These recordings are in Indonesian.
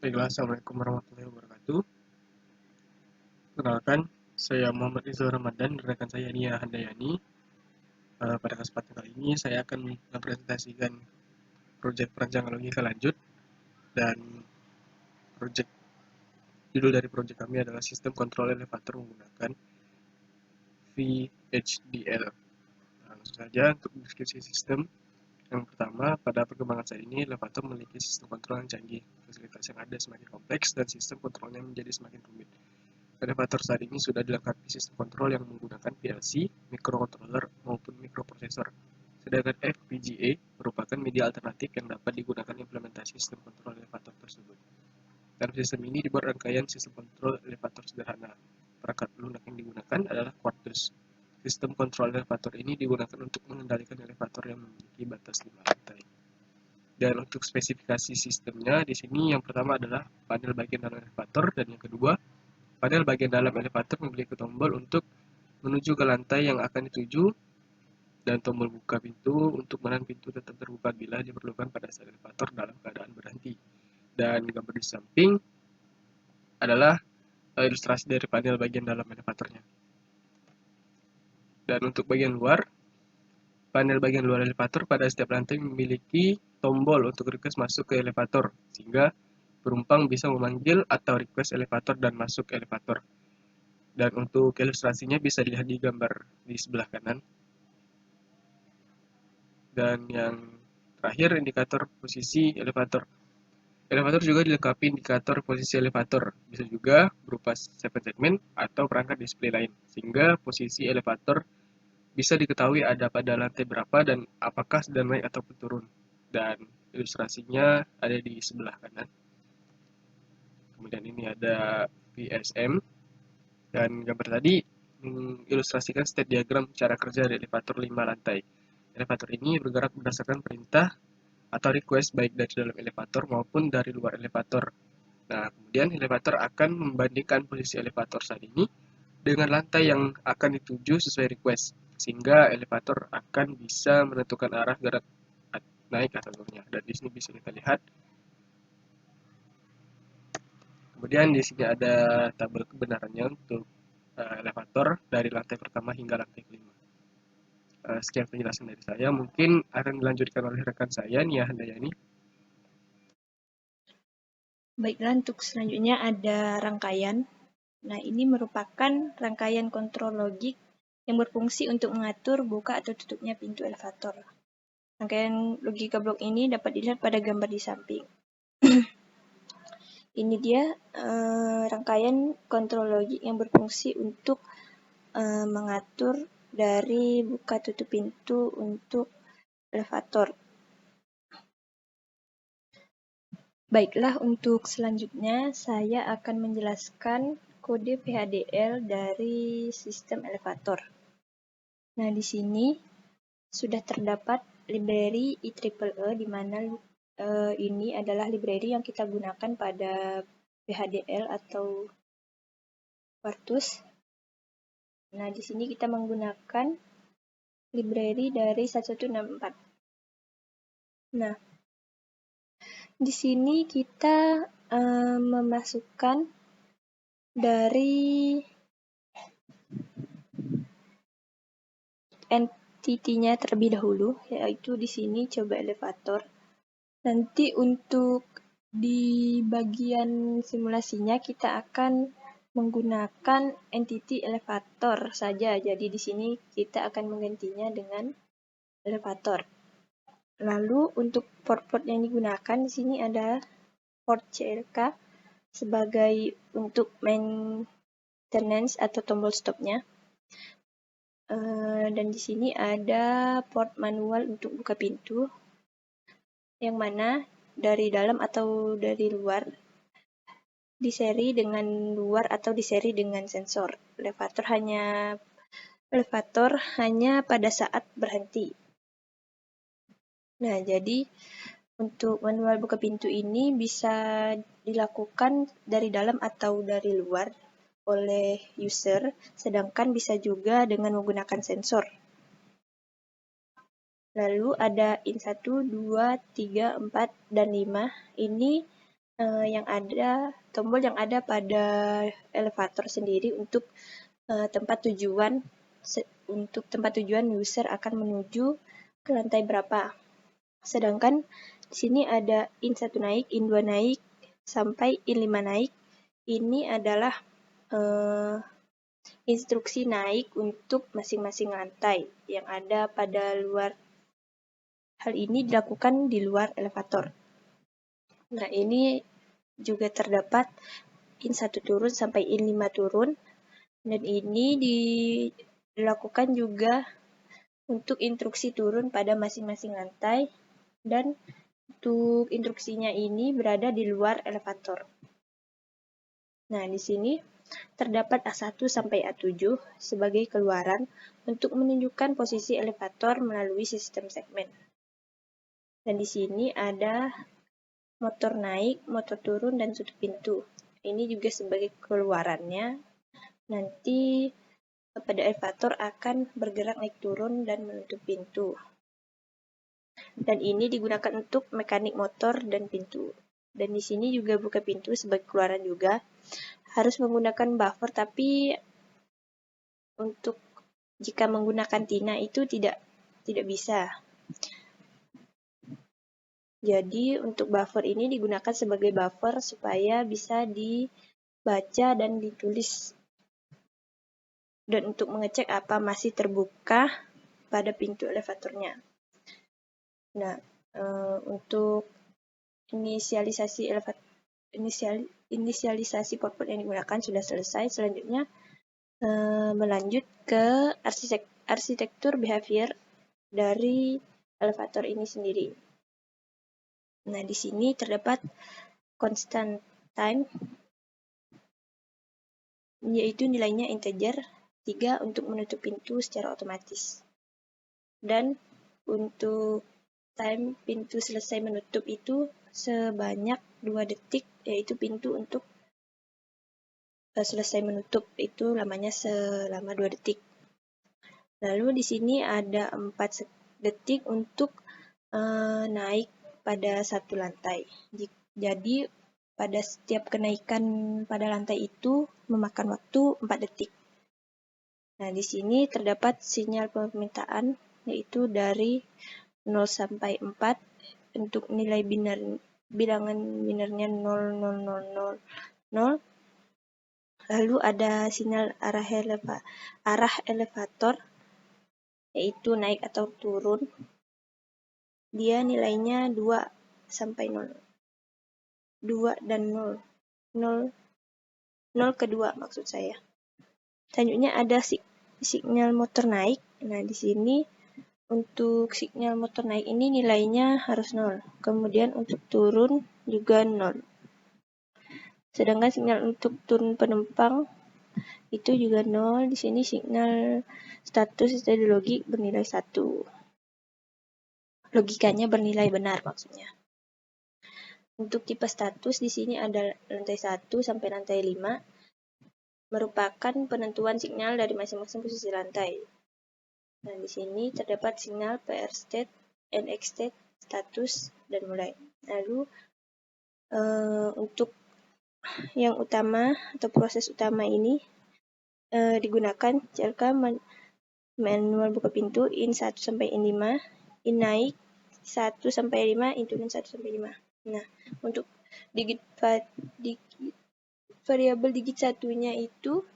Baiklah, Assalamualaikum warahmatullahi wabarakatuh. Kenalkan, saya Muhammad Rizal Ramadan dan rekan saya Nia Handayani. Pada kesempatan kali ini saya akan mempresentasikan proyek perancangan logika lanjut dan proyek judul dari proyek kami adalah sistem kontrol elevator menggunakan VHDL. Langsung saja untuk deskripsi sistem. Yang pertama, pada perkembangan saat ini, elevator memiliki sistem kontrol yang canggih. Fasilitas yang ada semakin kompleks dan sistem kontrolnya menjadi semakin rumit. Elevator saat ini sudah dilengkapi sistem kontrol yang menggunakan PLC, microcontroller, maupun microprosesor. Sedangkan FPGA merupakan media alternatif yang dapat digunakan implementasi sistem kontrol elevator tersebut. Dalam sistem ini dibuat rangkaian sistem kontrol elevator sederhana. Perangkat lunak yang digunakan adalah Quartus. Sistem kontrol elevator ini digunakan untuk mengendalikan elevator yang memiliki batas 5 lantai. Dan untuk spesifikasi sistemnya, di sini yang pertama adalah panel bagian dalam elevator, dan yang kedua, panel bagian dalam elevator memiliki tombol untuk menuju ke lantai yang akan dituju dan tombol buka pintu untuk menahan pintu tetap terbuka bila diperlukan pada saat elevator dalam keadaan berhenti. Dan gambar di samping adalah ilustrasi dari panel bagian dalam elevatornya. Dan untuk bagian luar, panel bagian luar elevator pada setiap lantai memiliki tombol untuk request masuk ke elevator, sehingga penumpang bisa memanggil atau request elevator dan masuk ke elevator. Dan untuk ilustrasinya bisa dilihat di gambar di sebelah kanan. Dan yang terakhir, indikator posisi elevator. Elevator juga dilengkapi indikator posisi elevator, bisa juga berupa 7 segment atau perangkat display lain, sehingga posisi elevator bisa diketahui ada pada lantai berapa dan apakah sedang naik ataupun turun. Dan ilustrasinya ada di sebelah kanan. Kemudian ini ada VSM, dan gambar tadi mengilustrasikan state diagram cara kerja dari elevator 5 lantai. Elevator ini bergerak berdasarkan perintah atau request baik dari dalam elevator maupun dari luar elevator. Nah, kemudian elevator akan membandingkan posisi elevator saat ini dengan lantai yang akan dituju sesuai request, sehingga elevator akan bisa menentukan arah gerak naik atau turunnya. Dan di sini bisa kita lihat. Kemudian di sini ada tabel kebenarannya untuk elevator dari lantai pertama hingga lantai kelima. Sekian penjelasan dari saya. Mungkin akan dilanjutkan oleh rekan saya, Nia Handayani. Baiklah, untuk selanjutnya ada rangkaian. Nah, ini merupakan rangkaian kontrol logik yang berfungsi untuk mengatur buka atau tutupnya pintu elevator. Rangkaian logika blok ini dapat dilihat pada gambar di samping. Ini dia rangkaian kontrol logik yang berfungsi untuk mengatur dari buka tutup pintu untuk elevator. Baiklah, untuk selanjutnya saya akan menjelaskan kode PHDL dari sistem elevator. Nah, di sini sudah terdapat library IEEE, di mana ini adalah library yang kita gunakan pada PHDL atau Quartus. Nah, di sini kita menggunakan library dari 1164. Nah, di sini kita memasukkan dari entity-nya terlebih dahulu, yaitu di sini coba elevator. Nanti untuk di bagian simulasinya kita akan menggunakan entity elevator saja. Jadi di sini kita akan menggantinya dengan elevator. Lalu untuk port-port yang digunakan di sini ada port CLK sebagai untuk maintenance atau tombol stopnya. Dan di sini ada port manual untuk buka pintu, yang mana dari dalam atau dari luar diseri dengan luar atau diseri dengan sensor. Elevator hanya pada saat berhenti. Nah, jadi untuk manual buka pintu ini bisa dilakukan dari dalam atau dari luar oleh user, sedangkan bisa juga dengan menggunakan sensor. Lalu ada IN 1, 2, 3, 4, dan 5. Ini tombol yang ada pada elevator sendiri untuk tempat tujuan user akan menuju ke lantai berapa. Sedangkan di sini ada in1 naik, in2 naik, sampai in5 naik. Ini adalah instruksi naik untuk masing-masing lantai yang ada pada luar. Hal ini dilakukan di luar elevator. Nah, ini juga terdapat in1 turun sampai in5 turun, dan ini dilakukan juga untuk instruksi turun pada masing-masing lantai, dan untuk instruksinya ini berada di luar elevator. Nah, di sini terdapat A1 sampai A7 sebagai keluaran untuk menunjukkan posisi elevator melalui sistem segmen. Dan di sini ada motor naik, motor turun, dan tutup pintu. Ini juga sebagai keluarannya. Nanti pada elevator akan bergerak naik turun dan menutup pintu. Dan ini digunakan untuk mekanik motor dan pintu. Dan di sini juga buka pintu sebagai keluaran juga. Harus menggunakan buffer, tapi untuk jika menggunakan tina itu tidak bisa. Jadi untuk buffer ini digunakan sebagai buffer supaya bisa dibaca dan ditulis. Dan untuk mengecek apa masih terbuka pada pintu elevatornya. Nah, untuk inisialisasi port yang digunakan sudah selesai. Selanjutnya melanjut ke arsitektur behavior dari elevator ini sendiri. Nah, di sini terdapat constant time, yaitu nilainya integer 3 untuk menutup pintu secara otomatis. Dan untuk time pintu selesai menutup itu sebanyak 2 detik, yaitu pintu untuk selesai menutup itu lamanya selama 2 detik. Lalu di sini ada 4 detik untuk naik pada satu lantai. Jadi pada setiap kenaikan pada lantai itu memakan waktu 4 detik. Nah, di sini terdapat sinyal permintaan, yaitu dari 0 sampai 4 untuk nilai bilangan binarnya 0, 0, 0, 0, 0. Lalu ada sinyal arah elevator, yaitu naik atau turun. Dia nilainya 2 sampai 0. 2 dan 0. 0 ke 2 maksud saya. Selanjutnya ada sinyal motor naik. Nah, di sini untuk sinyal motor naik ini nilainya harus 0. Kemudian untuk turun juga 0. Sedangkan sinyal untuk turun penumpang itu juga 0. Di sini sinyal status steady logik bernilai 1. Logikanya bernilai benar maksudnya. Untuk tipe status di sini ada lantai 1 sampai lantai 5 merupakan penentuan sinyal dari masing-masing posisi lantai. Nah, di sini terdapat sinyal PR state, NX state, status, dan mulai. Lalu untuk yang utama atau proses utama ini digunakan jika manual buka pintu in1 sampai in5, in naik 1 sampai 5, in turun 1 sampai 5. Nah, untuk variabel digit satunya itu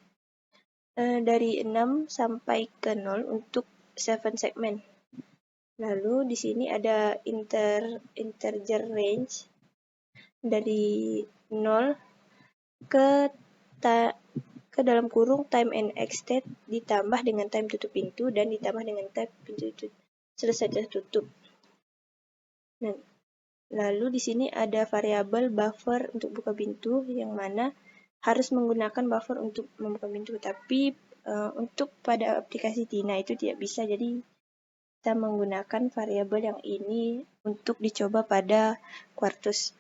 dari 6 sampai ke 0 untuk 7 segmen. Lalu di sini ada integer range dari 0 ke dalam kurung time NX state ditambah dengan time tutup pintu dan ditambah dengan time pintu selesai tertutup. Nah, lalu di sini ada variabel buffer untuk buka pintu yang mana harus menggunakan buffer untuk membuka pintu, tapi untuk pada aplikasi Tina itu tidak bisa, jadi kita menggunakan variabel yang ini untuk dicoba pada Quartus.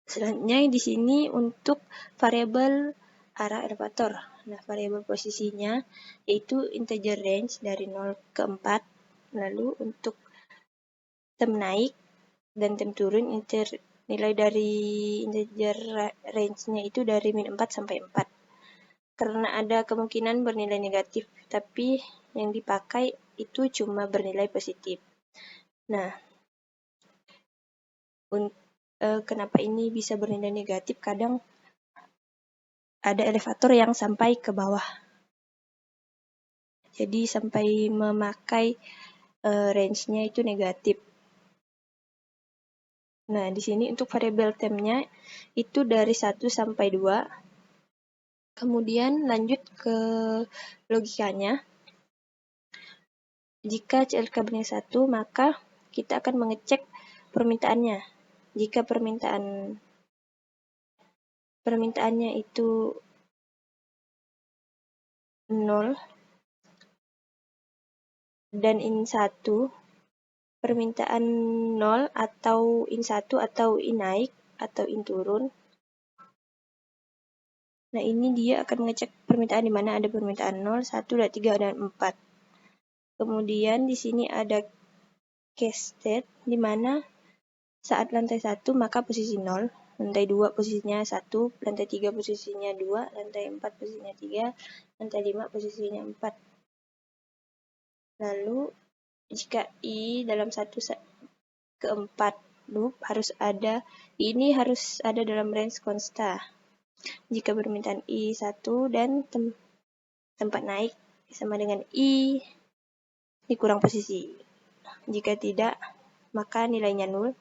Selanjutnya di sini untuk variabel arah elevator. Nah, variabel posisinya yaitu integer range dari 0 ke 4. Lalu untuk tem naik dan tem turun nilai dari integer range-nya itu dari min 4 sampai 4. Karena ada kemungkinan bernilai negatif, tapi yang dipakai itu cuma bernilai positif. Nah, kenapa ini bisa bernilai negatif? Kadang ada elevator yang sampai ke bawah. Jadi sampai memakai range-nya itu negatif. Nah, di sini untuk variabel temp-nya itu dari 1 sampai 2. Kemudian lanjut ke logikanya. Jika CLK bernilai 1, maka kita akan mengecek permintaannya. Jika permintaannya itu 0 dan in 1, permintaan 0 atau in 1 atau in naik atau in turun. Nah, ini dia akan mengecek permintaan di mana ada permintaan 0, 1, 2, 3, dan 4. Kemudian di sini ada case state di mana saat lantai 1 maka posisi 0, lantai 2 posisinya 1, lantai 3 posisinya 2, lantai 4 posisinya 3, lantai 5 posisinya 4. Lalu jika I dalam 1 ke 4 loop harus ada dalam range consta. Jika permintaan I 1 dan tempat naik sama dengan I dikurang posisi. Jika tidak, maka nilainya 0.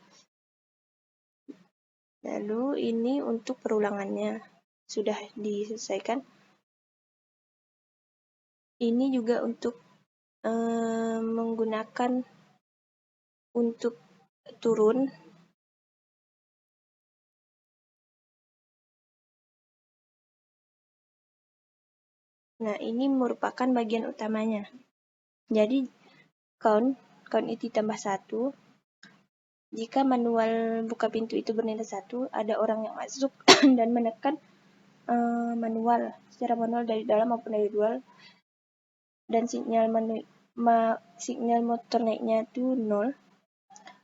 Lalu ini untuk perulangannya sudah diselesaikan. Ini juga untuk menggunakan untuk turun. Nah, ini merupakan bagian utamanya. Jadi, count itu tambah 1. Jika manual buka pintu itu bernilai 1, ada orang yang masuk dan menekan secara manual dari dalam maupun dari luar, dan sinyal motor naiknya itu 0,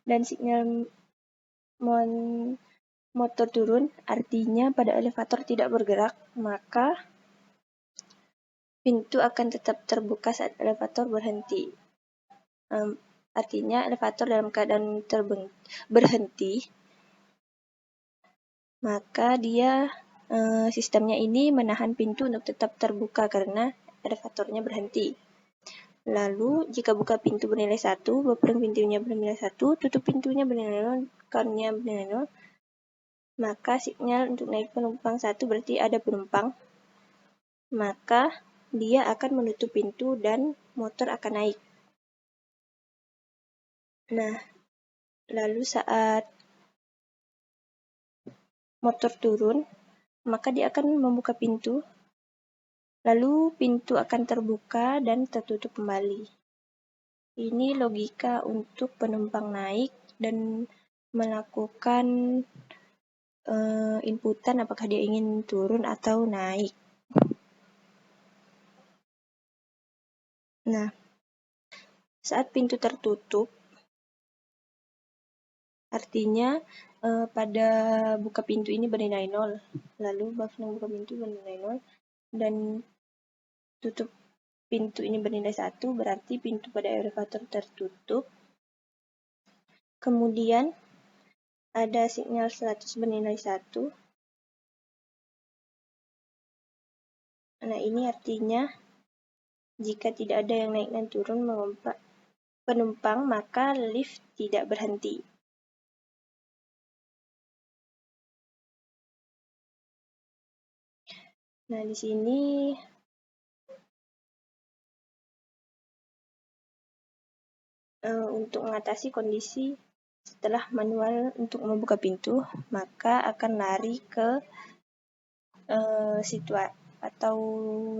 dan sinyal motor turun, artinya pada elevator tidak bergerak, maka pintu akan tetap terbuka saat elevator berhenti. Artinya elevator dalam keadaan berhenti, maka dia sistemnya ini menahan pintu untuk tetap terbuka karena elevatornya berhenti. Lalu jika buka pintu bernilai 1, buffering pintunya bernilai 1, tutup pintunya bernilai 0, count-nya bernilai 0, maka sinyal untuk naik penumpang 1 berarti ada penumpang, maka dia akan menutup pintu dan motor akan naik. Nah, lalu saat motor turun, maka dia akan membuka pintu, lalu pintu akan terbuka dan tertutup kembali. Ini logika untuk penumpang naik dan melakukan inputan apakah dia ingin turun atau naik. Nah, saat pintu tertutup, artinya pada buka pintu ini bernilai 0, lalu buffering buka pintu bernilai 0, dan tutup pintu ini bernilai 1, berarti pintu pada elevator tertutup. Kemudian ada sinyal status bernilai 1. Nah, ini artinya jika tidak ada yang naik dan turun penumpang, maka lift tidak berhenti. Nah, di sini untuk mengatasi kondisi setelah manual untuk membuka pintu, maka akan lari ke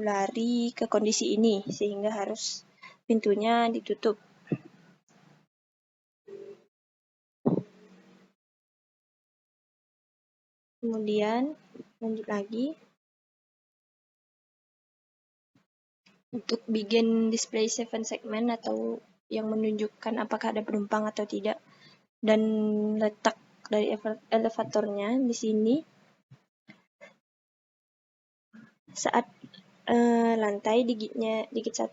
lari ke kondisi ini sehingga harus pintunya ditutup. Kemudian lanjut lagi untuk begin display 7 segment atau yang menunjukkan apakah ada penumpang atau tidak, dan letak dari elevatornya di sini saat lantai digit 1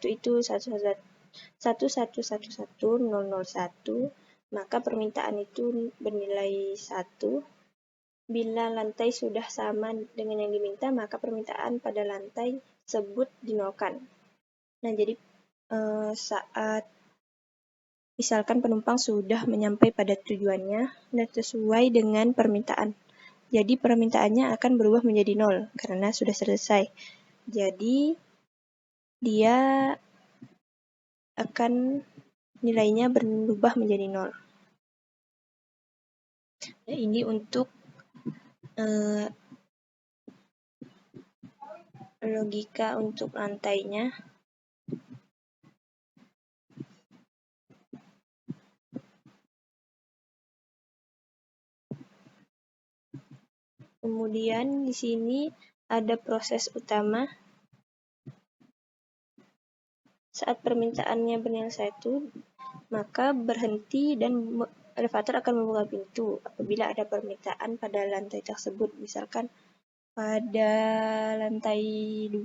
itu 1111001, maka permintaan itu bernilai 1. Bila lantai sudah sama dengan yang diminta, maka permintaan pada lantai tersebut dinolkan. Nah, jadi saat misalkan penumpang sudah menyampai pada tujuannya dan sesuai dengan permintaan, jadi permintaannya akan berubah menjadi 0 karena sudah selesai. Jadi dia akan nilainya berubah menjadi 0. Nah, ini untuk logika untuk lantainya. Kemudian di sini ada proses utama. Saat permintaannya bernilai 1, maka berhenti dan elevator akan membuka pintu apabila ada permintaan pada lantai tersebut. Misalkan pada lantai 2,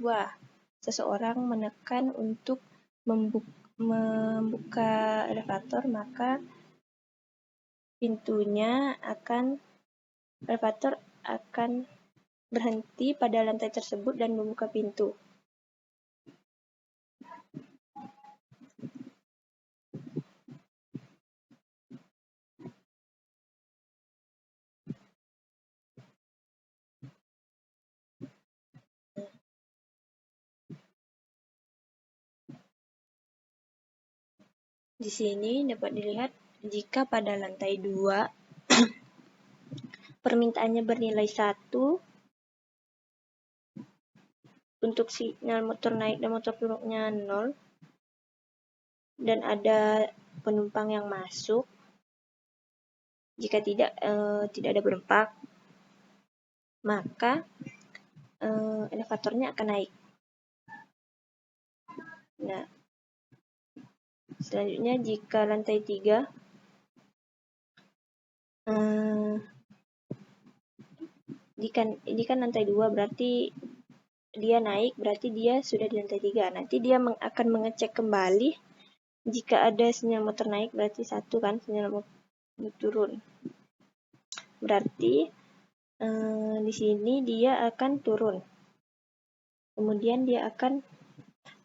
seseorang menekan untuk membuka elevator, maka elevator akan berhenti pada lantai tersebut dan membuka pintu. Di sini dapat dilihat jika pada lantai 2 permintaannya bernilai 1, untuk sinyal motor naik dan motor turunnya 0, dan ada penumpang yang masuk. Jika tidak ada penumpang, maka elevatornya akan naik. Nah, selanjutnya jika lantai 3, ini kan lantai 2, berarti dia naik, berarti dia sudah di lantai 3. Nanti dia akan mengecek kembali. Jika ada sinyal motor naik, berarti 1 kan sinyal motor turun. Berarti di sini dia akan turun. Kemudian dia akan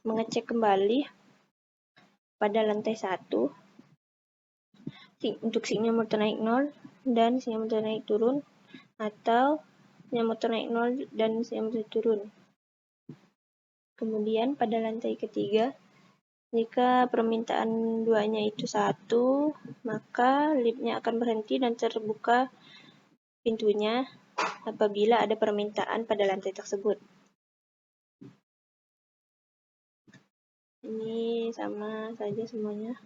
mengecek kembali pada lantai 1 untuk sinyal motor naik 0 dan sinyal motor naik turun, atau sinyal motor naik 0 dan sinyal motor turun. Kemudian pada lantai ketiga, jika permintaan 2-nya itu 1, maka liftnya akan berhenti dan terbuka pintunya apabila ada permintaan pada lantai tersebut. Ini sama saja semuanya.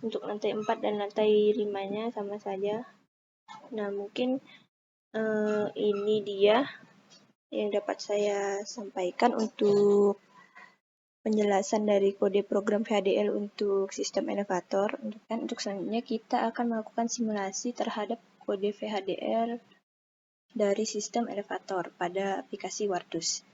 Untuk lantai 4 dan lantai 5-nya sama saja. Nah, mungkin ini dia yang dapat saya sampaikan untuk penjelasan dari kode program VHDL untuk sistem elevator. Untuk selanjutnya kita akan melakukan simulasi terhadap kode VHDL dari sistem elevator pada aplikasi Wartus.